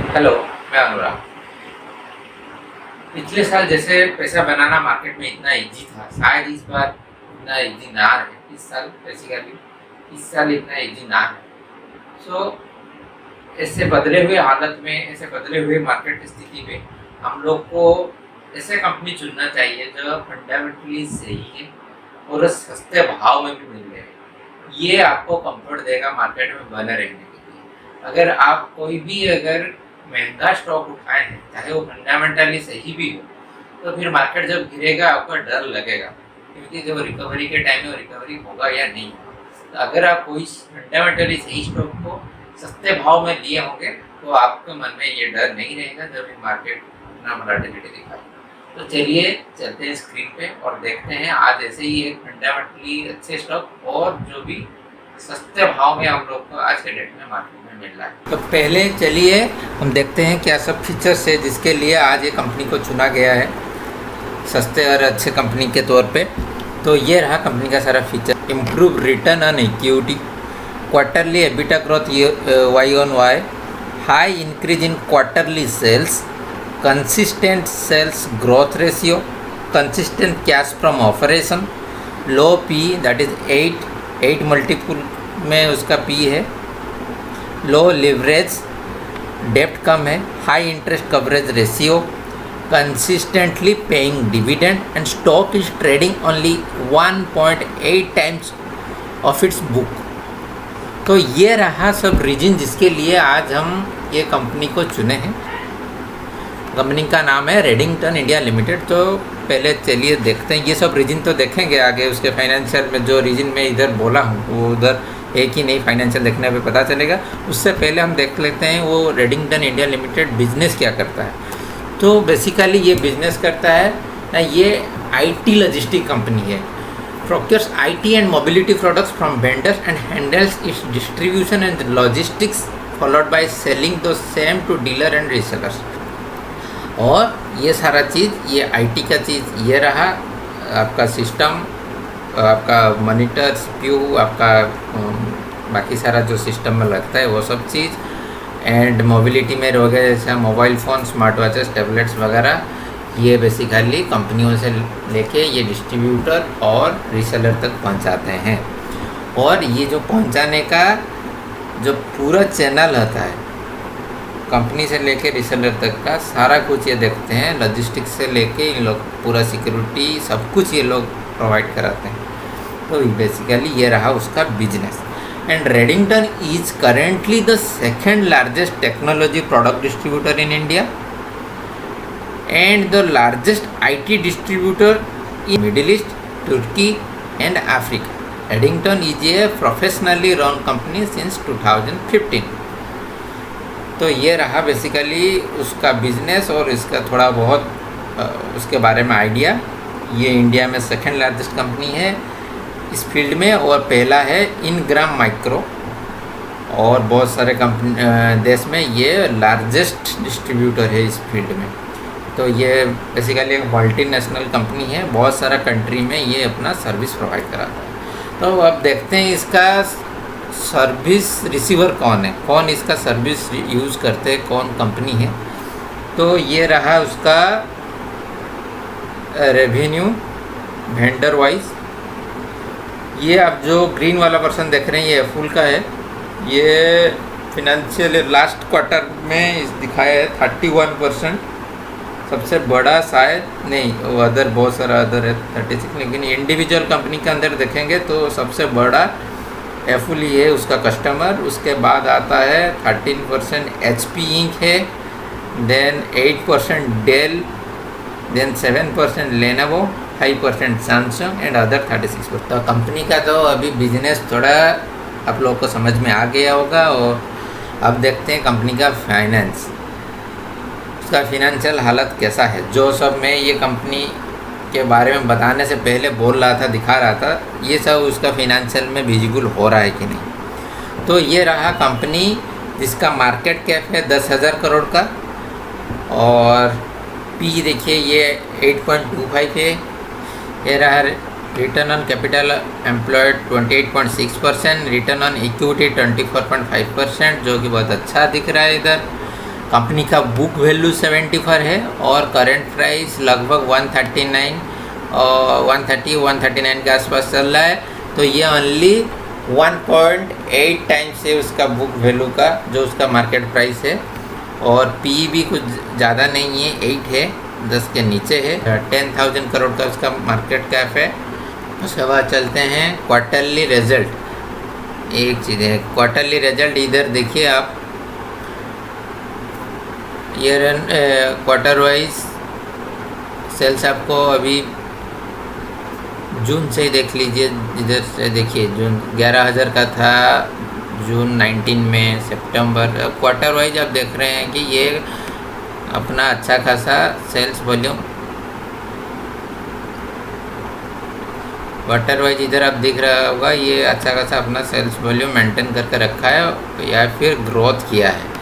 Hello, मैं अनुराग। पिछले साल जैसे पैसा बनाना मार्केट में इतना इजी था, शायद इस बार इतना इजी ना रहे। इस साल बेसिकली इस साल इतना इजी ना है। सो ऐसे बदले हुए हालत में, ऐसे बदले हुए मार्केट स्थिति में हम लोग को ऐसे कंपनी चुनना चाहिए जो फंडामेंटली सही है और सस्ते भाव में भी मिल रहे। ये आपको कंफर्ट देगा मार्केट में बने रहने के लिए। अगर आप कोई भी अगर महंगा स्टॉक उठाए हैं, चाहे वो फंडामेंटली सही भी हो, तो फिर मार्केट जब गिरेगा आपको डर लगेगा, क्योंकि जब रिकवरी के टाइम में रिकवरी होगा या नहीं। तो अगर आप कोई फंडामेंटली सही स्टॉक को सस्ते भाव में लिए होंगे तो आपके मन में ये डर नहीं रहेगा जब मार्केट अपना वोलेटिलिटी दिखाए। तो चलिए चलते हैं स्क्रीन पे और देखते हैं आज ऐसे ही एक फंडामेंटली अच्छे स्टॉक और जो भी सस्ते भाव में हम लोग को आज के डेट में मार्केट में मिल रहा है। तो पहले चलिए हम देखते हैं क्या सब फीचर्स है जिसके लिए आज ये कंपनी को चुना गया है सस्ते और अच्छे कंपनी के तौर पे। तो ये रहा कंपनी का सारा feature. Improve return on equity, quarterly EBITDA growth Y on Y, high increase in quarterly sales, consistent sales growth ratio, consistent cash from operation, low P that is 8 multiple में उसका पी है, low leverage, डेप्ट कम है, high interest coverage ratio, consistently paying dividend and stock is trading only 1.8 times of its book. तो ये रहा सब रीजन जिसके लिए आज हम ये कंपनी को चुने हैं। कंपनी का नाम है रेडिंगटन इंडिया लिमिटेड। तो पहले चलिए देखते हैं, ये सब रीजन तो देखेंगे आगे, उसके फाइनेंशियल में जो रीजन में इधर बोला हूँ वो उधर एक ही नहीं, फाइनेंशियल देखने पे पता चलेगा। उससे पहले हम देख लेते हैं वो रेडिंगटन इंडिया लिमिटेड बिजनेस क्या करता है। तो बेसिकली ये बिजनेस करता है ना, ये IT लॉजिस्टिक कंपनी है। Procures IT and mobility products from vendors and handles its distribution and logistics followed by selling the same to dealer and resellers. और ये सारा चीज़, ये IT का चीज़ ये रहा, आपका सिस्टम, आपका मॉनिटर, CPU, आपका बाकी सारा जो सिस्टम में लगता है वो सब चीज़, एंड मोबिलिटी में हो गया जैसे mobile phone, smart watches, tablets वगैरह, ये बेसिकली कंपनियों से लेके ये डिस्ट्रीब्यूटर और रीसेलर तक पहुंचाते हैं। और ये जो पहुंचाने का जो पूरा चैनल होता है कंपनी से लेके रीसेलर तक का सारा कुछ ये देखते हैं। लॉजिस्टिक्स से लेके इन लोग पूरा सिक्योरिटी सब कुछ ये लोग प्रोवाइड कराते हैं। तो बेसिकली ये रहा उसका business. And Redington is currently the second largest technology product distributor in India and the largest IT distributor in middle east, Turkey and Africa. Redington is a professionally run company since 2015। तो ये रहा basically उसका business और इसका थोड़ा बहुत उसके बारे में आइडिया। ये इंडिया में सेकेंड लार्जेस्ट कंपनी है इस फील्ड में और पहला है इनग्राम माइक्रो, और बहुत सारे देश में ये लार्जेस्ट डिस्ट्रीब्यूटर है इस फील्ड में। तो ये बेसिकली एक मल्टीनेशनल कंपनी है, बहुत सारा कंट्री में ये अपना सर्विस प्रोवाइड कराता है। तो अब देखते हैं इसका सर्विस रिसीवर कौन है, कौन इसका सर्विस यूज़ करते हैं, कौन कंपनी है। तो ये रहा उसका रेवेन्यू वेंडर वाइज। ये आप जो ग्रीन वाला पर्सन देख रहे हैं ये फुल का है। ये फिनेंशियल लास्ट क्वार्टर में दिखाया है 31%। सबसे बड़ा शायद नहीं, वो अदर बहुत सारा अदर है 36, लेकिन इंडिविजुअल कंपनी के अंदर देखेंगे तो सबसे बड़ा एफुल ही है उसका कस्टमर। उसके बाद आता है 13% HP इंक है, then 8% Dell, then 7% Lenovo, 5% Samsung and other 36%। तो कंपनी का तो अभी बिजनेस थोड़ा आप लोगों को समझ में आ गया होगा। और अब देखते हैं कंपनी का फाइनेंस, उसका फिनेंशियल हालत कैसा है। जो सब मैं ये कंपनी के बारे में बताने से पहले बोल रहा था, दिखा रहा था, ये सब उसका फिनेंशियल में विजिबल हो रहा है कि नहीं। तो ये रहा कंपनी जिसका मार्केट कैप है 10,000 करोड़ का, और पी देखिए ये 8.25 है। ये रहा return on capital employed 28.6%, return on equity 24.5%, जो कि बहुत अच्छा दिख रहा है इधर। कंपनी का बुक वैल्यू 74 है और करंट प्राइस लगभग 139 और 139 के आसपास चल रहा है। तो ये ओनली 1.8 टाइम्स है उसका बुक वैल्यू का, जो उसका मार्केट प्राइस है। और पी भी कुछ ज़्यादा नहीं है, 8 है, 10 के नीचे है। 10,000 करोड़ का उसका मार्केट कैप है। उसके बाद चलते हैं क्वार्टरली रिजल्ट। एक चीज़ है क्वार्टरली रिजल्ट, इधर देखिए आप, year end quarter wise sales आपको अभी जून से ही देख लीजिए। इधर से देखिए, जून 11,000 का था, जून 19 में, सितंबर, क्वार्टर वाइज आप देख रहे हैं कि ये अपना अच्छा खासा सेल्स वॉल्यूम, क्वार्टर वाइज इधर आप दिख रहा होगा, ये अच्छा खासा अपना सेल्स वॉल्यूम मेंटेन करके रखा है या फिर ग्रोथ किया है।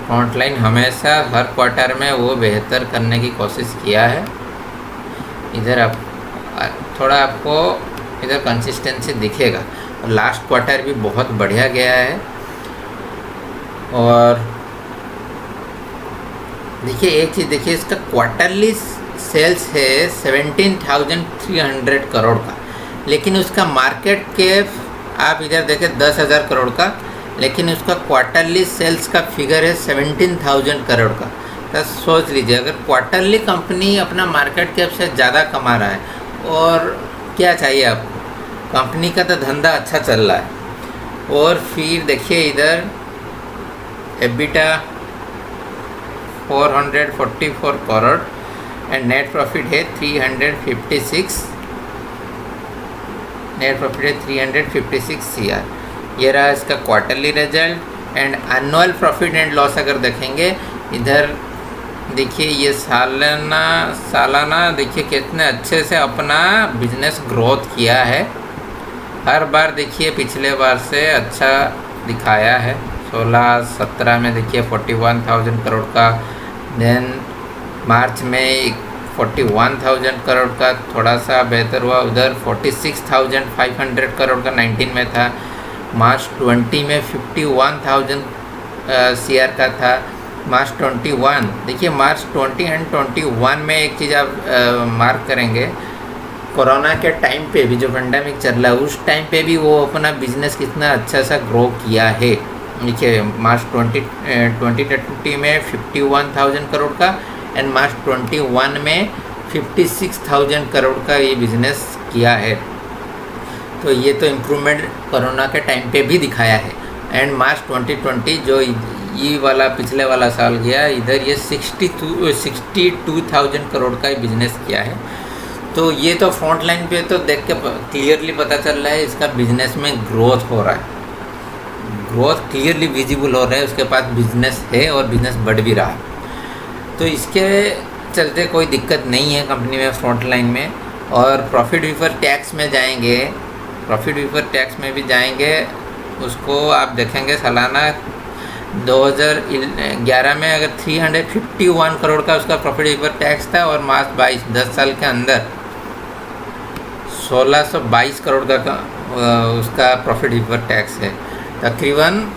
फ्रंटलाइन हमेशा हर क्वार्टर में वो बेहतर करने की कोशिश किया है। इधर आप थोड़ा आपको इधर कंसिस्टेंसी दिखेगा। और लास्ट क्वार्टर भी बहुत बढ़िया गया है। और देखिए एक चीज़ देखिए, इसका क्वार्टरली सेल्स है 17,300 करोड़ का, लेकिन उसका मार्केट कैप आप इधर देखें 10,000 करोड़ का, लेकिन उसका क्वार्टरली सेल्स का फिगर है 17,000 करोड़ का। तो सोच लीजिए, अगर क्वार्टरली कंपनी अपना मार्केट कैप से ज़्यादा कमा रहा है, और क्या चाहिए आपको, कंपनी का तो धंधा अच्छा चल रहा है। और फिर देखिए इधर EBITDA 444 crore and net profit है 356, नेट प्रॉफिट है 356 CR। ये रहा इसका quarterly result. And annual profit and loss अगर देखेंगे, इधर देखिए ये सालाना देखिए कितने अच्छे से अपना बिजनेस ग्रोथ किया है। हर बार देखिए पिछले बार से अच्छा दिखाया है। 16-17 में देखिए 41,000 करोड़ का, देन मार्च में 41,000 करोड़ का थोड़ा सा बेहतर हुआ, उधर 46,500 करोड़ का 19 में था। मार्च 20 में 51,000 CR का था। मार्च 21 देखिए, मार्च 20 एंड 21 में एक चीज़ आप मार्क करेंगे, कोरोना के टाइम पे भी जो पेंडेमिक चल रहा है उस टाइम पे भी वो अपना बिजनेस कितना अच्छा सा ग्रो किया है। देखिए मार्च 2020 में 51,000 करोड़ का एंड मार्च 21 में 56,000 करोड़ का ये बिजनेस किया है। तो ये तो इम्प्रूवमेंट कोरोना के टाइम पे भी दिखाया है। एंड मार्च 2020 जो ये वाला पिछले वाला साल गया, इधर ये 62,000 करोड़ का बिजनेस किया है। तो ये तो फ्रंट लाइन पे तो देख के क्लियरली पता चल रहा है इसका बिजनेस में ग्रोथ हो रहा है, ग्रोथ क्लियरली विजिबल हो रहा है, उसके पास बिजनेस है और बिजनेस बढ़ भी रहा है। तो इसके चलते कोई दिक्कत नहीं है कंपनी में, फ्रंट लाइन में। और प्रॉफिट बिफोर टैक्स में जाएंगे, प्रॉफिट बिफोर टैक्स में भी जाएंगे, उसको आप देखेंगे सालाना 2011 में अगर 351 करोड़ का उसका प्रॉफिट बिफोर टैक्स था, और मार्च 22 10 साल के अंदर 1622 करोड़ का उसका प्रॉफिट बिफोर टैक्स है। तकरीबन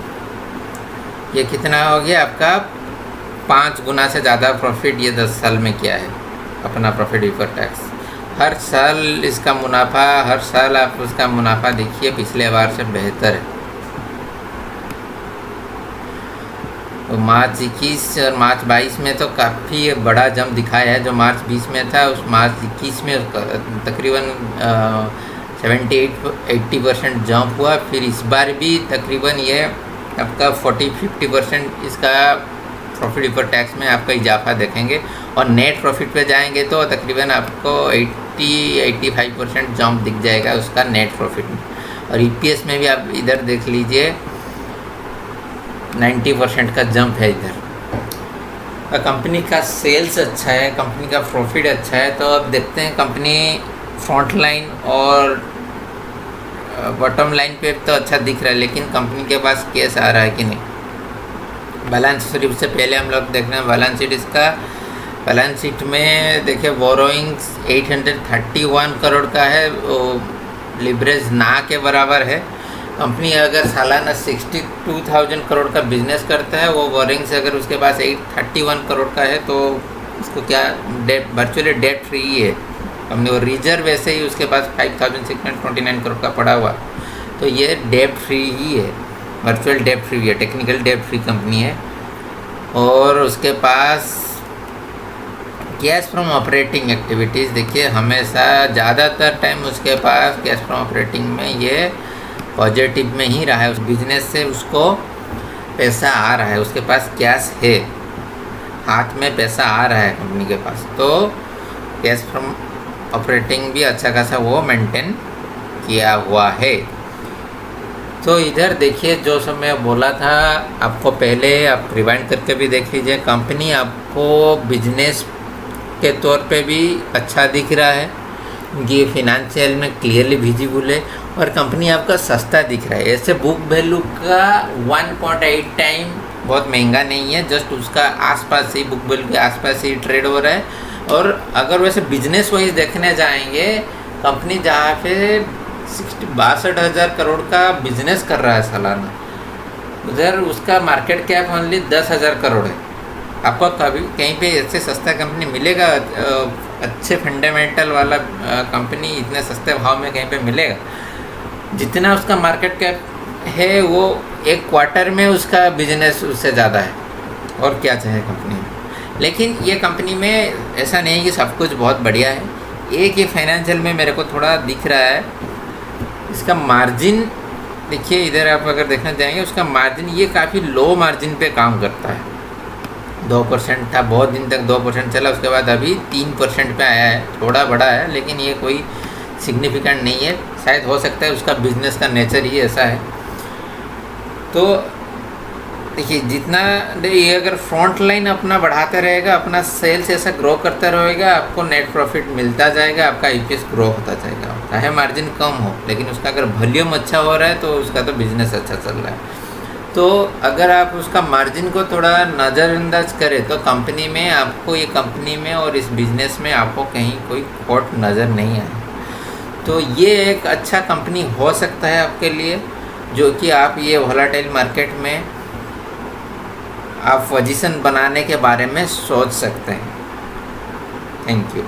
ये कितना हो गया आपका, 5 गुना से ज़्यादा प्रॉफिट ये 10 साल में किया है अपना प्रॉफिट बिफोर टैक्स। हर साल इसका मुनाफा, हर साल आप उसका मुनाफा देखिए पिछले बार से बेहतर है। तो मार्च 21 और मार्च 22 में तो काफ़ी बड़ा जंप दिखाया है। जो मार्च 20 में था, उस मार्च 21 में तकरीबन 78-80% जंप हुआ। फिर इस बार भी तकरीबन ये आपका 40-50% इसका प्रॉफिट बिफोर टैक्स में आपका इजाफा देखेंगे। और नेट प्रॉफिट पे जाएंगे तो तकरीबन आपको 80-85% जंप दिख जाएगा उसका नेट प्रॉफिट में। और EPS में भी आप इधर देख लीजिए 90% का जंप है इधर। कंपनी का सेल्स अच्छा है, कंपनी का प्रॉफिट अच्छा है। तो अब देखते हैं कंपनी फ्रंट लाइन और बॉटम लाइन पे तो अच्छा दिख रहा है, लेकिन कंपनी के पास कैश आ रहा है कि नहीं। बैलेंस शीट से पहले हम लोग देख रहे हैं बैलेंस शीट इसका। बैलेंस शीट में देखिए बोरोइंग्स 831 करोड़ का है, लिवरेज ना के बराबर है। कंपनी अगर सालाना 62,000 करोड़ का बिजनेस करता है, वो बोरिंग से अगर उसके पास 831 करोड़ का है तो उसको क्या डेट, वर्चुअली डेट फ्री ही है कंपनी। और रिजर्व वैसे ही उसके पास 5,629 करोड़ का पड़ा हुआ, तो ये डेट फ्री ही है, वर्चुअल डेट फ्री है, टेक्निकल डेट फ्री कंपनी है। और उसके पास कैश फ्रॉम ऑपरेटिंग एक्टिविटीज़, देखिए हमेशा ज़्यादातर टाइम उसके पास कैश फ्रॉम ऑपरेटिंग में ये पॉजिटिव में ही रहा है, उस बिजनेस से उसको पैसा आ रहा है, उसके पास कैश है, हाथ में पैसा आ रहा है कंपनी के पास, तो कैश फ्रॉम ऑपरेटिंग भी अच्छा खासा वो मेंटेन किया हुआ है। तो इधर देखिए जो सब मैं बोला था आपको पहले, आप रिवाइंड करके भी देख लीजिए। कंपनी आपको बिजनेस के तौर पे भी अच्छा दिख रहा है, ये फिनेंशियल में क्लियरली विजिबल है, और कंपनी आपका सस्ता दिख रहा है। ऐसे बुक वैल्यू का 1.8 टाइम बहुत महंगा नहीं है, जस्ट उसका आसपास ही, बुक वैल्यू के आसपास ही ट्रेड हो रहा है। और अगर वैसे बिजनेस वाइज देखने जाएंगे, कंपनी जहाँ पे 62,000 करोड़ का बिजनेस कर रहा है सालाना, उधर उसका मार्केट कैप ओनली 10,000 करोड़ है। आपको कभी कहीं पे ऐसे सस्ता कंपनी मिलेगा, अच्छे फंडामेंटल वाला कंपनी इतने सस्ते भाव में कहीं पे मिलेगा? जितना उसका मार्केट कैप है वो एक क्वार्टर में उसका बिजनेस उससे ज़्यादा है, और क्या चाहे कंपनी में। लेकिन ये कंपनी में ऐसा नहीं कि सब कुछ बहुत बढ़िया है। एक ये फाइनेंशियल में मेरे को थोड़ा दिख रहा है, इसका मार्जिन देखिए, इधर आप अगर देखना चाहेंगे उसका मार्जिन, ये काफ़ी लो मार्जिन पे काम करता है। 2% था, बहुत दिन तक 2% चला, उसके बाद अभी 3% पे आया है, थोड़ा बड़ा है लेकिन ये कोई सिग्निफिकेंट नहीं है। शायद हो सकता है उसका बिजनेस का नेचर ही ऐसा है। तो देखिए जितना ये अगर फ्रंट लाइन अपना बढ़ाता रहेगा, अपना सेल्स ऐसा ग्रो करता रहेगा, आपको नेट प्रॉफिट मिलता जाएगा, आपका ईपीएस ग्रो होता जाएगा, चाहे मार्जिन कम हो, लेकिन उसका अगर वॉल्यूम अच्छा हो रहा है तो उसका तो बिजनेस अच्छा चल रहा है। तो अगर आप उसका मार्जिन को थोड़ा नज़रअंदाज करें तो कंपनी में आपको, ये कंपनी में और इस बिज़नेस में आपको कहीं कोई खोट नज़र नहीं आए। तो ये एक अच्छा कंपनी हो सकता है आपके लिए, जो कि आप ये वोलेटाइल मार्केट में आप पोजीशन बनाने के बारे में सोच सकते हैं। Thank you.